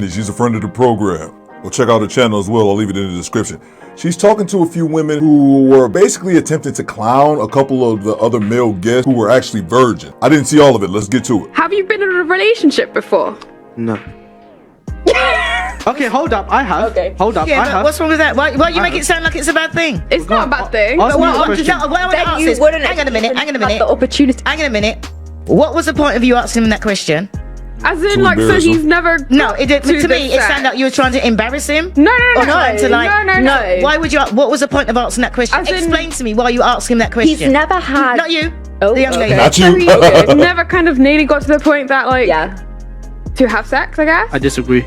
She's a friend of the program. Well, check out her channel as well. I'll leave it in the description. She's talking to a few women who were basically attempting to clown a couple of the other male guests who were actually virgin. I didn't see all of it. Let's get to it. Have you been in a relationship before? No. Okay, hold up. I have. Okay. Hold up. Yeah, I have. what's wrong with that? Why you make it sound like it's a bad thing? It's not a bad thing. Ask me a question. Hang on a minute. Hang on a minute. The opportunity. Hang on a minute. What was the point of you asking him that question? As in, To like, so embarrass he's him. never. No, it did, to to me, the it sounded like you were trying to embarrass him. No, Or trying to like. no. Why would you? What was the point of asking that question? As in- Explain to me why you asked him that question. He's never had. Not you. Oh, the young lady. Not you. Never kind of nearly got to the point that, like, to have sex, I guess. I disagree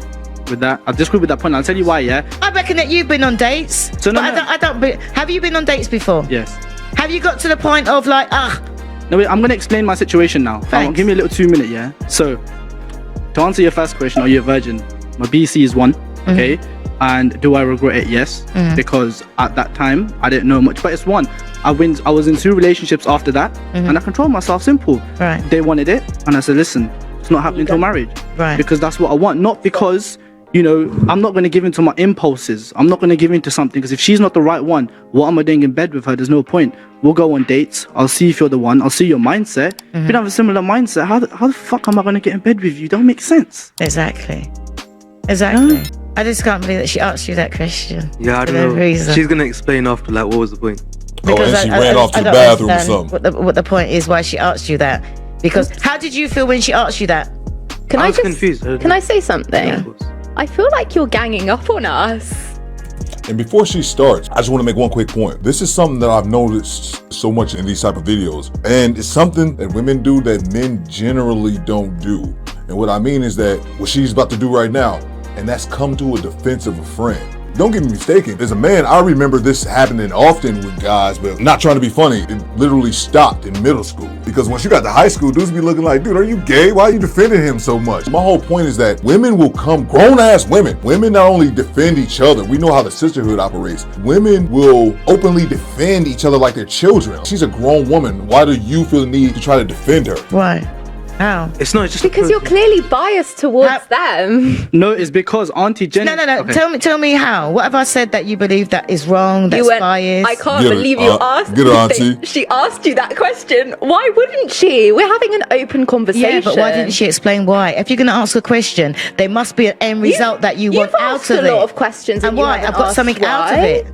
with that. I disagree with that point. I'll tell you why. Yeah. I reckon that you've been on dates. So no, but no. I don't. Have you been on dates before? Yes. Have you got to the point of like, No, wait. I'm gonna explain my situation now. Thanks. Give me a little 2 minute. Yeah. So, to answer your first question, are you a virgin? My BC is 1. Okay. And do I regret it? Yes. Because at that time I didn't know much. But it's 1. I was in 2 relationships after that, and I controlled myself. Simple. Right. They wanted it, and I said, listen, it's not happening till marriage. Right. Because that's what I want. Not because, you know, I'm not going to give in to my impulses. I'm not going to give in to something, because if she's not the right one, what am I doing in bed with her? There's no point. We'll go on dates. I'll see if you're the one. I'll see your mindset. If you don't have a similar mindset, how the fuck am I going to get in bed with you? Don't make sense. Exactly. I just can't believe that she asked you that question. Yeah, I for don't no know. reason. She's gonna explain after, like, what was the point? Oh, and she ran off to the don't bathroom or understand something. What the point is, why she asked you that? Because how did you feel when she asked you that? Can I I was just? confused. Can I say something? Yeah, of course. I feel like you're ganging up on us. And before she starts, I just want to make one quick point. This is something that I've noticed so much in these type of videos. And it's something that women do that men generally don't do. And what I mean is that what she's about to do right now, and that's come to a defense of a friend. Don't get me mistaken. As a man, I remember this happening often with guys, but not trying to be funny. It literally stopped in middle school. Because once you got to high school, dudes be looking like, dude, are you gay? Why are you defending him so much? My whole point is that women will come, grown-ass women. Women not only defend each other, we know how the sisterhood operates. Women will openly defend each other like they're children. She's a grown woman. Why do you feel the need to try to defend her? Why? How? It's not just Because you're clearly biased towards them. No, it's because Auntie Jenny. No. Okay. Tell me how. What have I said that you believe that is wrong? That's biased. I can't Get it, believe you asked. get her, Auntie. She asked you that question. Why wouldn't she? We're having an open conversation. Yeah, but why didn't she explain why? If you're going to ask a question, there must be an end result that you want out of it. You've asked a lot of questions, And you why? haven't I've got asked something out of why. it.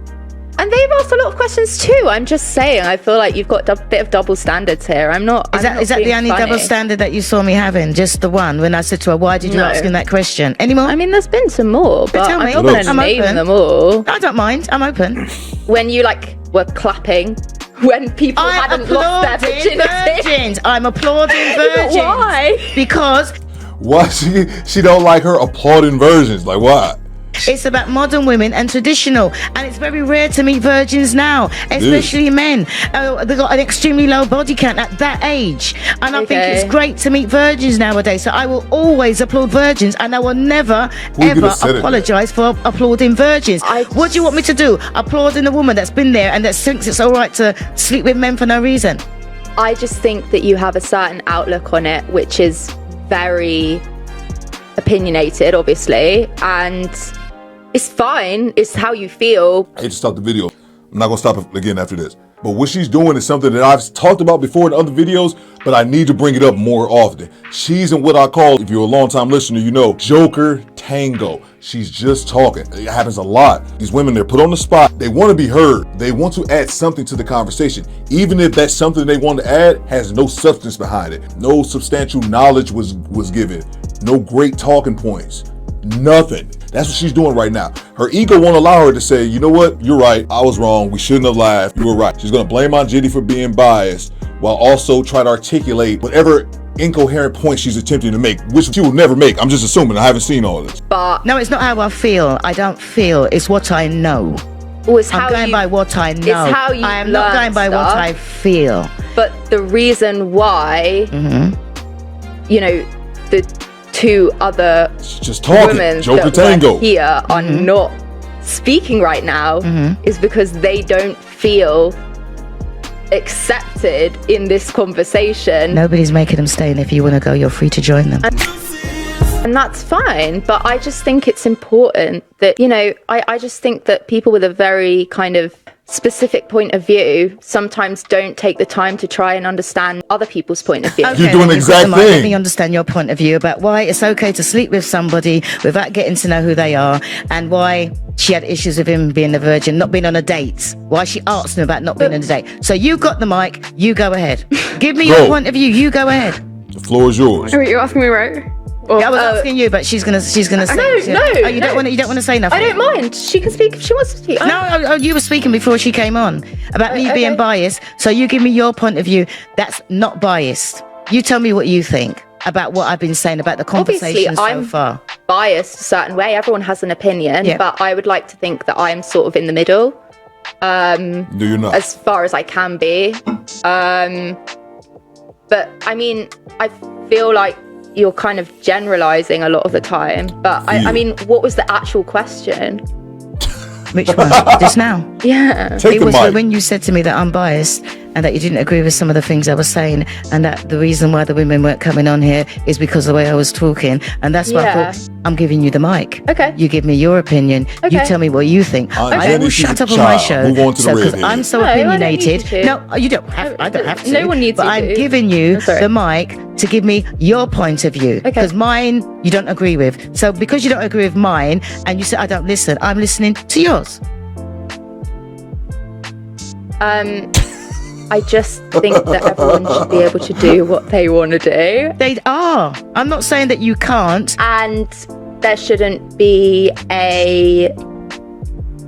And they've asked a lot of questions too. I'm just saying, I feel like you've got a bit of double standards here. I'm not. Is that the only double standard that you saw me having? Just the one? When I said to her, why did you ask him that question? Any more? I mean, there's been some more, but tell I'm me. not going to I'm name open. them all. I don't mind. I'm open. When you were clapping, when people hadn't lost their virginity. Virgins. I'm applauding virgins. Why? Because Why she don't like her applauding virgins? Like, why? it's about modern women and traditional, and it's very rare to meet virgins now, especially men. They've got an extremely low body count at that age, and I think it's great to meet virgins nowadays. So I will always applaud virgins, and I will never ever apologize for applauding virgins. What do you want me to do? Applauding a woman that's been there and that thinks it's all right to sleep with men for no reason? I just think that you have a certain outlook on it, which is very opinionated, obviously, and it's fine. It's how you feel. I hate to stop the video. I'm not gonna stop it again after this. But what she's doing is something that I've talked about before in other videos, but I need to bring it up more often. She's in what I call, if you're a long-time listener, you know, Joker Tango. She's just talking. It happens a lot. These women, they're put on the spot. They want to be heard. They want to add something to the conversation, even if that something they want to add has no substance behind it. No substantial knowledge was given. No great talking points. Nothing. That's what she's doing right now. Her ego won't allow her to say, you know what, you're right, I was wrong, we shouldn't have laughed, you were right. She's gonna blame Aunt Jenny for being biased, while also try to articulate whatever incoherent point she's attempting to make, which she will never make. I'm just assuming, I haven't seen all of this. But no, it's not how I feel. I don't feel, it's what I know. I'm going by what I know. It's how you I am not going by what I feel. But the reason why, you know, the two other just talking. women Joker that Tango were here are not speaking right now is because they don't feel accepted in this conversation. Nobody's making them stay, and if you want to go, you're free to join them. And that's fine, but I just think it's important that, you know, I just think that people with a very kind of specific point of view sometimes don't take the time to try and understand other people's point of view. Okay, You're doing the exact Let me thing. understand your point of view about why it's okay to sleep with somebody without getting to know who they are, and why she had issues with him being a virgin, not being on a date. Why she asked him about not being on a date. So you got the mic, you go ahead. Give me your Go. point of view, you go ahead. The floor is yours. Wait, you're asking me, right? Or, I was asking you, but she's gonna say. No, Oh, you no. don't want to say nothing. I don't mind. She can speak if she wants to speak. No, you were speaking before she came on about me being biased. So you give me your point of view. That's not biased. You tell me what you think about what I've been saying about the conversation so I'm far. biased a certain way. Everyone has an opinion, Yeah. but I would like to think that I'm sort of in the middle. No, you're not. As far as I can be. But I mean, I feel like you're kind of generalizing a lot of the time. But I mean, what was the actual question? Which one? Just now? Yeah. Take It the was mic. when you said to me that I'm biased and that you didn't agree with some of the things I was saying, and that the reason why the women weren't coming on here is because of the way I was talking, and that's why I Yeah. thought I'm giving you the mic. Okay. You give me your opinion. You Okay. tell me what you think. I Jenny, will she's shut a up on my child. show. Move on to the because redhead. I'm so No, I don't need opinionated. you to. No, you don't have. I don't have to. No one needs But you I'm to. giving you I'm sorry. the mic to give me your point of view. Okay. Because mine you don't agree with. So because you don't agree with mine, and you say I don't listen, I'm listening to yours. I just think that everyone should be able to do what they want to do. They are. I'm not saying that you can't. And there shouldn't be a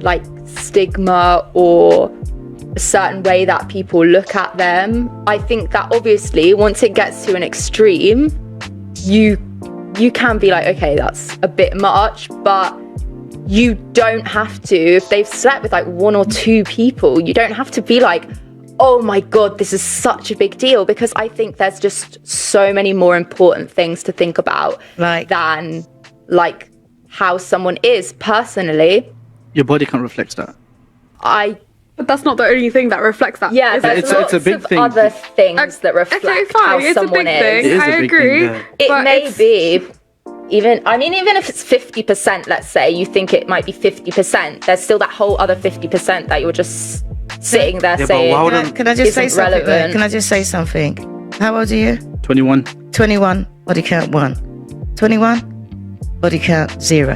like stigma or a certain way that people look at them. I think that obviously once it gets to an extreme, you can be like, okay, that's a bit much, but you don't have to. If they've slept with like one or two people, you don't have to be like, oh my God, this is such a big deal, because I think there's just so many more important things to think about than like how someone is personally. Your body can't reflect that. but that's not the only thing that reflects that. Yeah, is there's it? it's lots a big of thing. other things that reflect Okay, how fine. It's a someone big is. thing. It is a I big agree. thing, yeah. It but may it's- be even if it's 50%, let's say, you think it might be 50%, there's still that whole other 50% that you're just sitting there but saying, why would Can I just say isn't something? relevant. Can I just say something? How old are you? 21. 21. Body count 1. 21. Body count 0.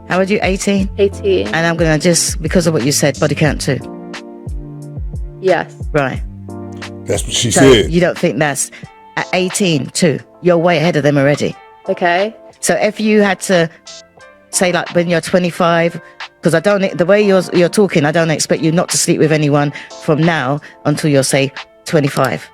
How old are you? 18. 18. And I'm gonna just because of what you said, body count 2. Yes. Right. That's what she So said. you don't think that's at 18 2. You're way ahead of them already. Okay. So if you had to say like when you're 25, because I don't, the way you're talking, I don't expect you not to sleep with anyone from now until you're say 25.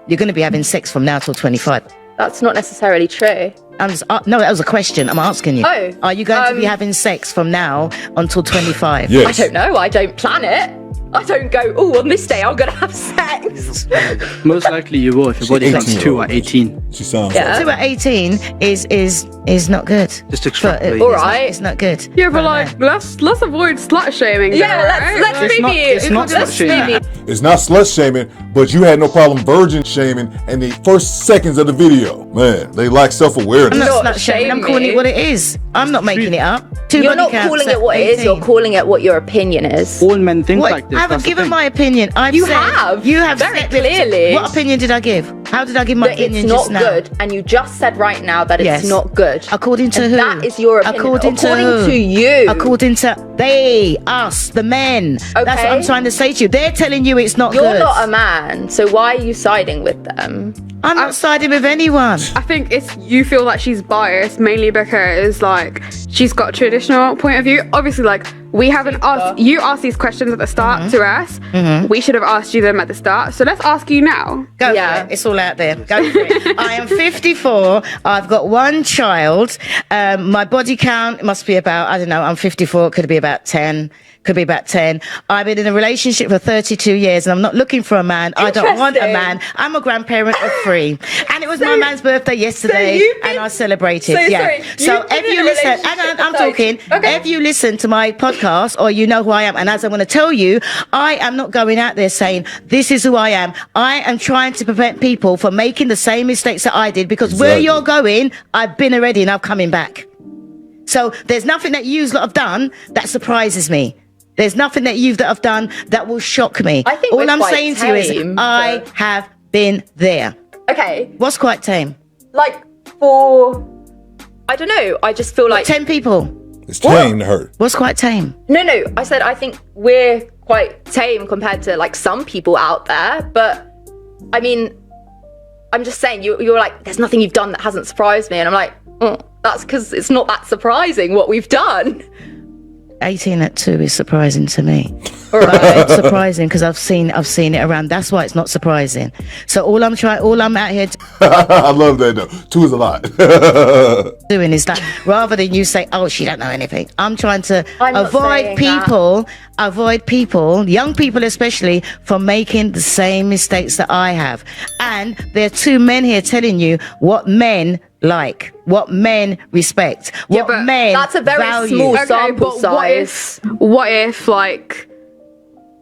You're going to be having sex from now till 25. That's not necessarily true. I'm just, no, that was a question. I'm asking you. Oh, Are you going to be having sex from now until 25? Yes. I don't know. I don't plan it. I don't go, oh, on this day I'm going to have sex. Most likely you will if your body counts 2 18-year-old. at 18. She sounds Yeah. like 2 at 18 is not good. Just extrapolate. All right. It's not good. Yeah, but No, like, let's avoid slut shaming. Yeah, then, right? let's It's not- maybe. it's not let's slut shaming. maybe- it's not slut shaming, but you had no problem virgin shaming in the first seconds of the video. Man, they lack self-awareness. I'm Not not slut shaming. I'm shame calling me. it what it is. I'm not making it up. 2 You're body not counts calling at it what it is. 18. You're calling it what your opinion is. All men think What? like this. I haven't that's the given thing. my opinion. You have. You have Very said with- clearly. What opinion did I give? How did I give my That opinion it's not just now? good, and you just said right now that it's Yes. not good. According to And who? that is your opinion. According to who? you. According to they, us, the men. That's what Okay. I'm trying to say to you. They're telling you it's not You're good. not a man, so why are you siding with them? I'm not siding with anyone. I think it's you feel like she's biased mainly because like she's got a traditional point of view. Obviously, like we haven't asked you asked these questions at the start to us. We should have asked you them at the start. So let's ask you now. Go Yeah. for it. It's all out there. Go for it. I am 54. I've got 1 child. My body count must be about, I don't know, I'm 54. It could be about 10. Could be about 10. I've been in a relationship for 32 years and I'm not looking for a man. I don't want a Interesting. man. I'm a grandparent of 3. free. And it was my man's birthday yesterday, and I celebrated. So if you listen, I'm talking. Okay. If you listen to my podcast, or you know who I am, and as I'm going to tell you, I am not going out there saying this is who I am. I am trying to prevent people from making the same mistakes that I did, because where you're going, I've been already, and I'm coming back. So there's nothing that you lot have done that surprises me. There's nothing that you've that have done that will shock me. I think all we're I'm quite saying to you is tame, I have been there. Okay. What's quite tame? Like for, I don't know. I just feel like 10 people. It's tame to her. What's quite tame? No. I said I think we're quite tame compared to like some people out there. But I mean, I'm just saying you're like, there's nothing you've done that hasn't surprised me, and I'm like, that's because it's not that surprising what we've done. 18 at 2 is surprising to me. But it's surprising because I've seen it around. That's why it's not surprising. So all I'm out here I love that though. 2 is a lot. doing is that rather than you say, oh, she don't know anything, I'm trying to not saying avoid people, young people especially, from making the same mistakes that I have. And there are 2 men here telling you what men like, what men respect, what but men that's a very value. small Okay, sample but size. what if like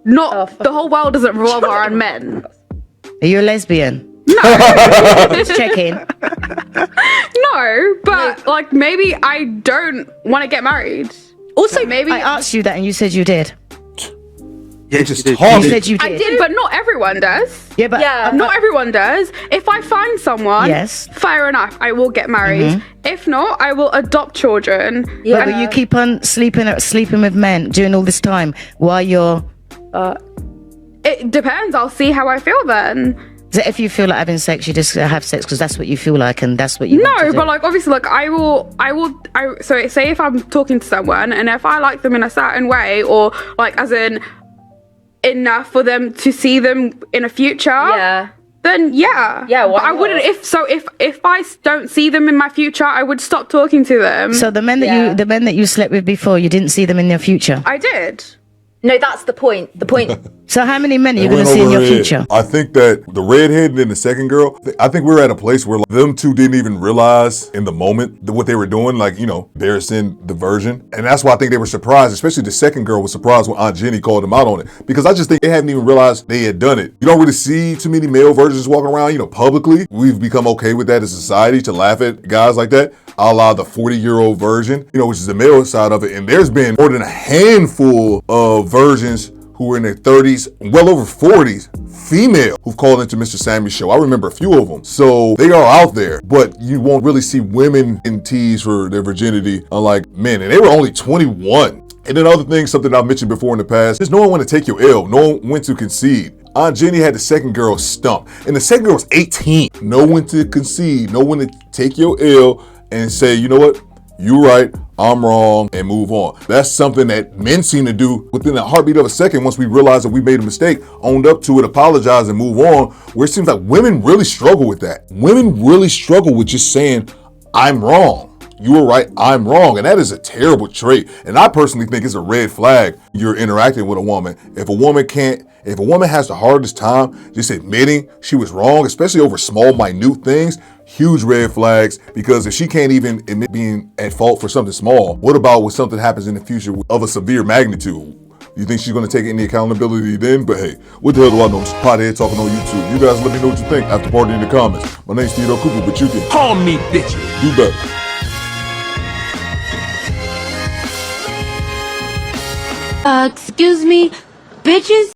not the whole world doesn't revolve around men? Are you a lesbian? No. Just checking. No, but like maybe I don't want to get married. Also, maybe I asked you that and you said you did. Yeah, just you did. talk. You said you did. I did, but not everyone does. Yeah, but Yeah. Not everyone does. If I find someone, Yes. fair enough, I will get married. If not, I will adopt children. Yeah. But you keep on sleeping with men during all this time while you're. It depends. I'll see how I feel then. Is it if you feel like having sex, you just have sex because that's what you feel like and that's what you want to No, do? but like obviously, like so say if I'm talking to someone and if I like them in a certain way, or like as in enough for them to see them in a future, then yeah, why but I wouldn't. not? If I don't see them in my future, I would stop talking to them. So the men that you slept with before, you didn't see them in your future. I did. No, that's the point. The point. So how many men are you It going to went see in over your her head. future? I think that the redhead and then the second girl, I think we were at a place where like, them 2 didn't even realize in the moment what they were doing, like, you know, embarrassing the virgin. And that's why I think they were surprised, especially the second girl was surprised when Aunt Jenny called them out on it. Because I just think they hadn't even realized they had done it. You don't really see too many male virgins walking around, you know, publicly. We've become okay with that as a society to laugh at guys like that, a la the 40-year-old virgin, you know, which is the male side of it. And there's been more than a handful of virgins who were in their 30s, well over 40s, female, who've called into Mr. Sammy's show. I remember a few of them. So they are out there, but you won't really see women in tease for their virginity, unlike men. And they were only 21. And then other things, something I've mentioned before in the past, is no one want to take your L. No one went to concede. Aunt Jenny had the second girl stumped. And the second girl was 18. No one to concede. No one to take your L and say, you know what? You're right, I'm wrong, and move on. That's something that men seem to do within a heartbeat of a second once we realize that we made a mistake, owned up to it, apologize, and move on, where it seems like women really struggle with that. Women really struggle with just saying, I'm wrong. You were right, I'm wrong. And that is a terrible trait. And I personally think it's a red flag you're interacting with a woman. If a woman has the hardest time just admitting she was wrong, especially over small, minute things, huge red flags, because if she can't even admit being at fault for something small, what about when something happens in the future of a severe magnitude? You think she's going to take any accountability then? But hey, what the hell do I know? It's Pothead talking on YouTube. You guys let me know what you think after party in the comments. My name's Theodore Cooper, but you can Call me bitch. do better. Excuse me, bitches?